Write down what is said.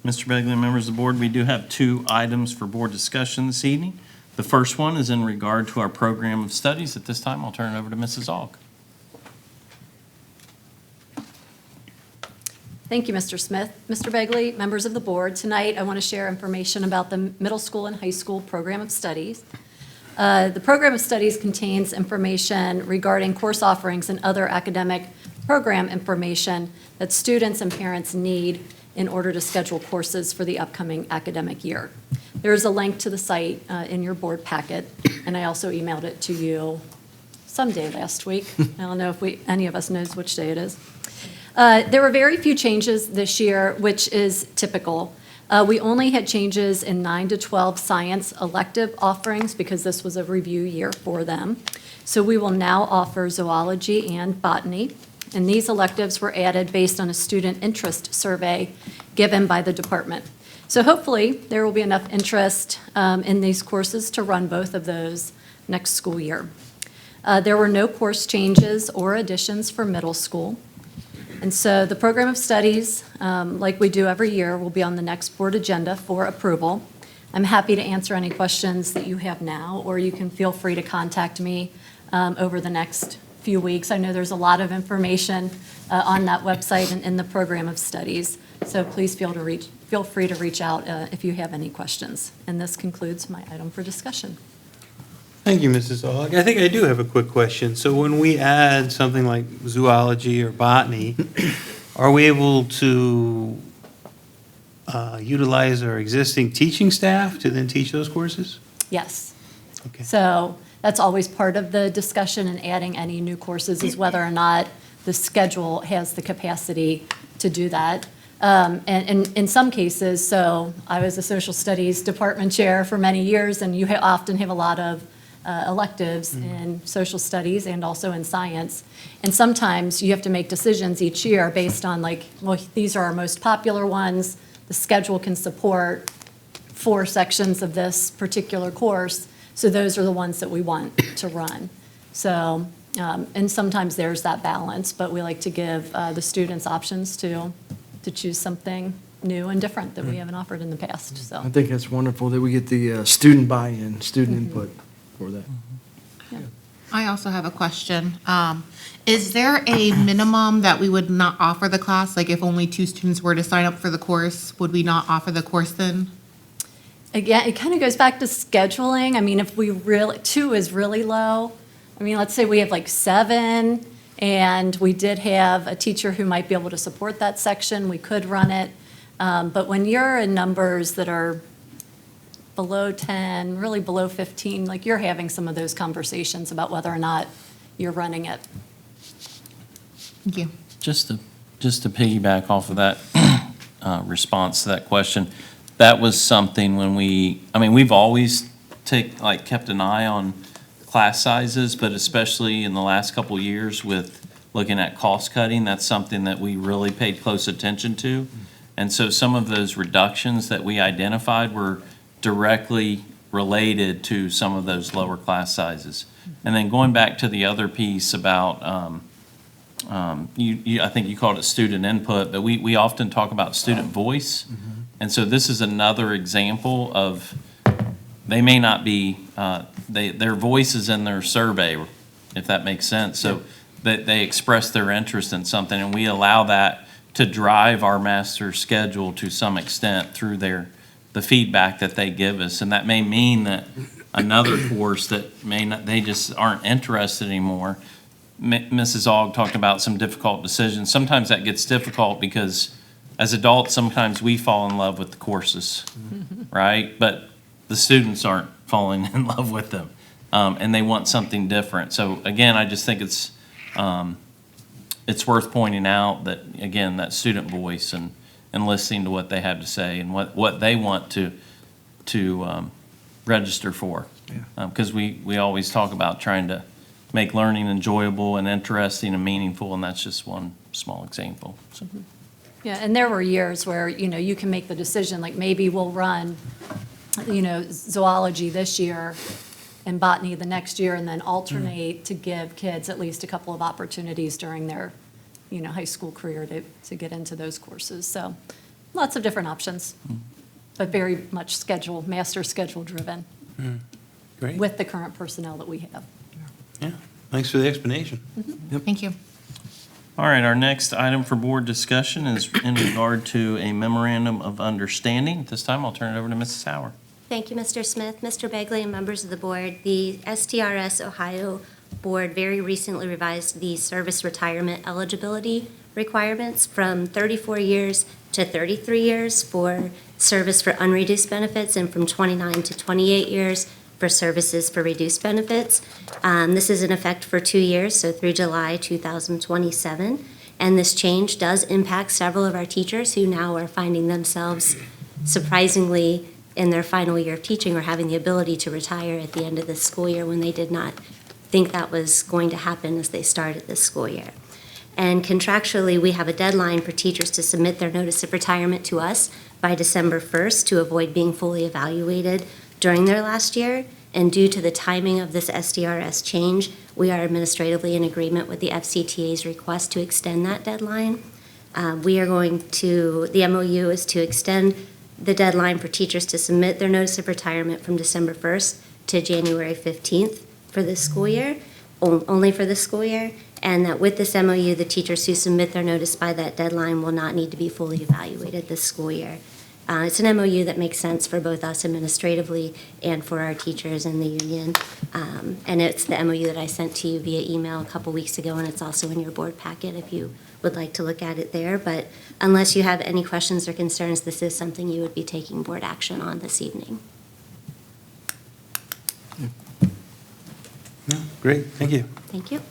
Mr. Begley and members of the board, we do have 2 items for board discussion this evening. The first one is in regard to our program of studies. At this time, I'll turn it over to Mrs. Aug. Thank you, Mr. Smith. Mr. Begley, members of the board, tonight I want to share information about the middle school and high school program of studies. The program of studies contains information regarding course offerings and other academic program information that students and parents need in order to schedule courses for the upcoming academic year. There is a link to the site in your board packet, and I also emailed it to you someday last week. I don't know if any of us knows which day it is. There were very few changes this year, which is typical. We only had changes in 9 to 12 science elective offerings because this was a review year for them. So we will now offer zoology and botany. And these electives were added based on a student interest survey given by the department. So hopefully, there will be enough interest in these courses to run both of those next school year. There were no course changes or additions for middle school. And so the program of studies, like we do every year, will be on the next board agenda for approval. I'm happy to answer any questions that you have now, or you can feel free to contact me over the next few weeks. I know there's a lot of information on that website and in the program of studies, so please feel free to reach out if you have any questions. And this concludes my item for discussion. Thank you, Mrs. Aug. I think I do have a quick question. So when we add something like zoology or botany, are we able to utilize our existing teaching staff to then teach those courses? Yes. Okay. So that's always part of the discussion in adding any new courses is whether or not the schedule has the capacity to do that. And in some cases, so I was a social studies department chair for many years, and you often have a lot of electives in social studies and also in science. And sometimes you have to make decisions each year based on well, these are our most popular ones. The schedule can support 4 sections of this particular course. So those are the ones that we want to run. So, and sometimes there's that balance, but we like to give the students options to choose something new and different that we haven't offered in the past, so. I think that's wonderful that we get the student buy-in, student input for that. I also have a question. Is there a minimum that we would not offer the class? Like if only 2 students were to sign up for the course, would we not offer the course then? Again, it kind of goes back to scheduling. I mean, if 2 is really low, I mean, let's say we have 7, and we did have a teacher who might be able to support that section, we could run it. But when you're in numbers that are below 10, really below 15, you're having some of those conversations about whether or not you're running it. Thank you. Just to piggyback off of that response to that question, that was something when we've always kept an eye on class sizes, but especially in the last couple of years with looking at cost cutting, that's something that we really paid close attention to. And so some of those reductions that we identified were directly related to some of those lower class sizes. And then going back to the other piece about, I think you called it student input, but we often talk about student voice. And so this is another example of, they may not be, their voice is in their survey, if that makes sense. So they express their interest in something, and we allow that to drive our master schedule to some extent through the feedback that they give us. And that may mean that another course that they just aren't interested anymore. Mrs. Aug talked about some difficult decisions. Sometimes that gets difficult because as adults, sometimes we fall in love with the courses, right? But the students aren't falling in love with them, and they want something different. So again, I just think it's worth pointing out that, again, that student voice and listening to what they have to say and what they want to register for. Because we always talk about trying to make learning enjoyable and interesting and meaningful, and that's just one small example. So. Yeah, and there were years where, you can make the decision, maybe we'll run, zoology this year and botany the next year, and then alternate to give kids at least a couple of opportunities during their, high school career to get into those courses. So lots of different options, but very much master schedule driven Great. with the current personnel that we have. Yeah, thanks for the explanation. Thank you. All right, our next item for board discussion is in regard to a memorandum of understanding. At this time, I'll turn it over to Mrs. Howard. Thank you, Mr. Smith, Mr. Begley, and members of the board. The STRS Ohio Board very recently revised the service retirement eligibility requirements from 34 years to 33 years for service for unreduced benefits and from 29 to 28 years for services for reduced benefits. This is in effect for 2 years, so through July 2027. And this change does impact several of our teachers who now are finding themselves surprisingly in their final year of teaching or having the ability to retire at the end of the school year when they did not think that was going to happen as they started this school year. And contractually, we have a deadline for teachers to submit their notice of retirement to us by December 1st to avoid being fully evaluated during their last year. And due to the timing of this SDRS change, we are administratively in agreement with the FCTA's request to extend that deadline. The MOU is to extend the deadline for teachers to submit their notice of retirement from December 1st to January 15th for this school year, only for this school year, and that with this MOU, the teachers who submit their notice by that deadline will not need to be fully evaluated this school year. It's an MOU that makes sense for both us administratively and for our teachers in the union. And it's the MOU that I sent to you via email a couple weeks ago, and it's also in your board packet if you would like to look at it there. But unless you have any questions or concerns, this is something you would be taking board action on this evening. No, great, thank you. Thank you.